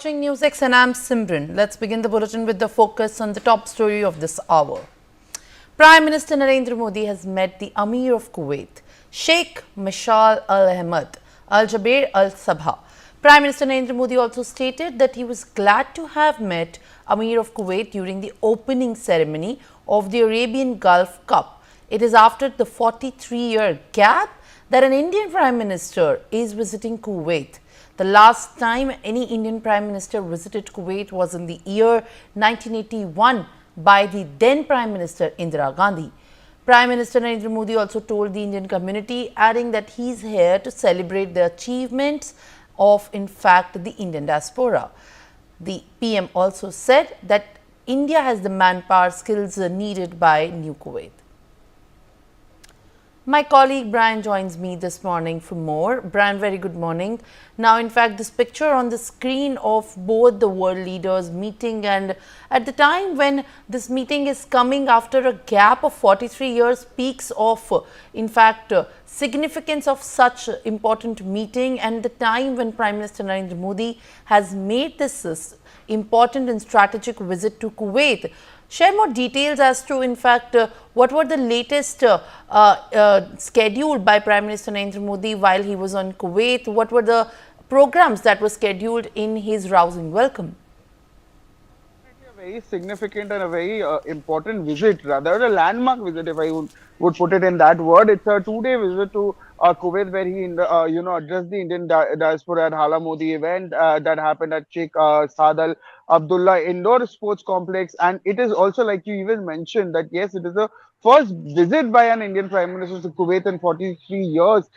Watching NewsX and I'm Simran. Let's begin the bulletin with the focus on the top story of this hour. Prime Minister Narendra Modi has met the Emir of Kuwait, Sheikh Mashal Al Ahmed Al Jaber Al Sabha. Prime Minister Narendra Modi also stated that he was glad to have met Emir of Kuwait during the opening ceremony of the Arabian Gulf Cup. It is after the 43-year gap that an Indian Prime Minister is visiting Kuwait. The last time any Indian Prime Minister visited Kuwait was in the year 1981 by the then Prime Minister Indira Gandhi. Prime Minister Narendra Modi also told the Indian community, adding that he is here to celebrate the achievements of, in fact, the Indian diaspora. The PM also said that India has the manpower skills needed by New Kuwait. My colleague Brian joins me this morning for more. Brian, very good morning. Now, in fact, this picture on the screen of both the world leaders meeting, and at the time when this meeting is coming after a gap of 43 years, speaks of, in fact, significance of such important meeting, and the time when Prime Minister Narendra Modi has made this important and strategic visit to Kuwait. Share more details as to, in fact, what were the latest scheduled by Prime Minister Narendra Modi while he was on Kuwait? What were the programs that were scheduled in his rousing welcome? A very significant and a very important visit, rather a landmark visit, if I would put it in that word. It's a two-day visit to Kuwait, where he addressed the Indian diaspora at Hala Modi event that happened at Sheikh Saad Al Abdullah Indoor Sports Complex. And it is also, like you even mentioned, that yes, it is the first visit by an Indian Prime Minister to Kuwait in 43 years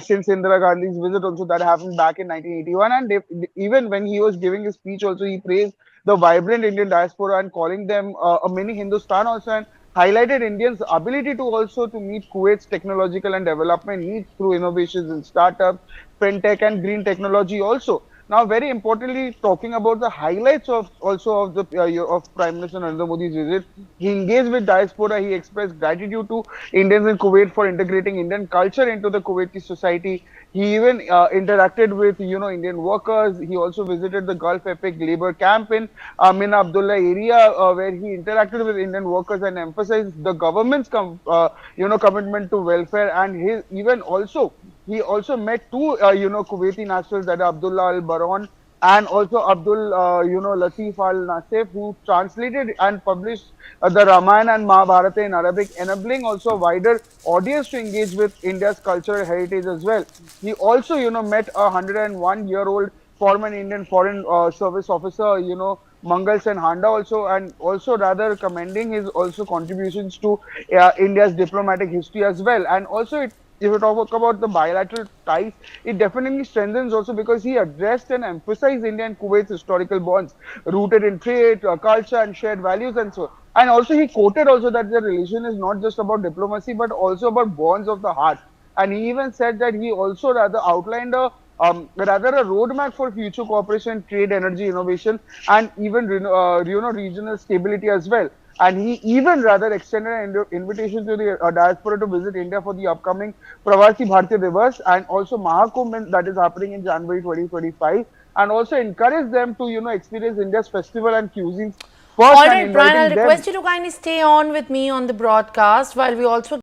since Indira Gandhi's visit. Also, that happened back in 1981. And even when he was giving his speech, also he praised the vibrant Indian diaspora and calling them a mini Hindustan also, and highlighted Indians' ability to also to meet Kuwait's technological and development needs through innovations in startups, fintech and green technology also. Now, very importantly, talking about the highlights of of Prime Minister Narendra Modi's visit, he engaged with diaspora. He expressed gratitude to Indians in Kuwait for integrating Indian culture into the Kuwaiti society. He even interacted with Indian workers. He also visited the Gulf Epic labor camp in Min Abdullah area, where he interacted with Indian workers and emphasized the government's commitment to welfare. And he also met two Kuwaiti nationals, that are Abdullah Al Baron and also Abdul Latif Al Nasif, who translated and published the Ramayana and Mahabharata in Arabic, enabling also a wider audience to engage with India's cultural heritage as well. He also met a 101-year-old former Indian Foreign Service officer, Mangal Sen Handa also, and also rather commending his also contributions to India's diplomatic history as well. And also if you talk about the bilateral ties, it definitely strengthens also, because he addressed and emphasized India and Kuwait's historical bonds rooted in trade, culture and shared values and so on. And also he quoted also that the relation is not just about diplomacy but also about bonds of the heart. And he even said that he also rather outlined a roadmap for future cooperation, trade, energy, innovation, and even regional stability as well. And he even rather extended an invitation to the diaspora to visit India for the upcoming Pravasi Bharatiya Divas and also Mahakumbh that is happening in January 2025, and also encourage them to experience India's festival and cuisines first. All right, Brian, I'll request you to kindly stay on with me on the broadcast while we also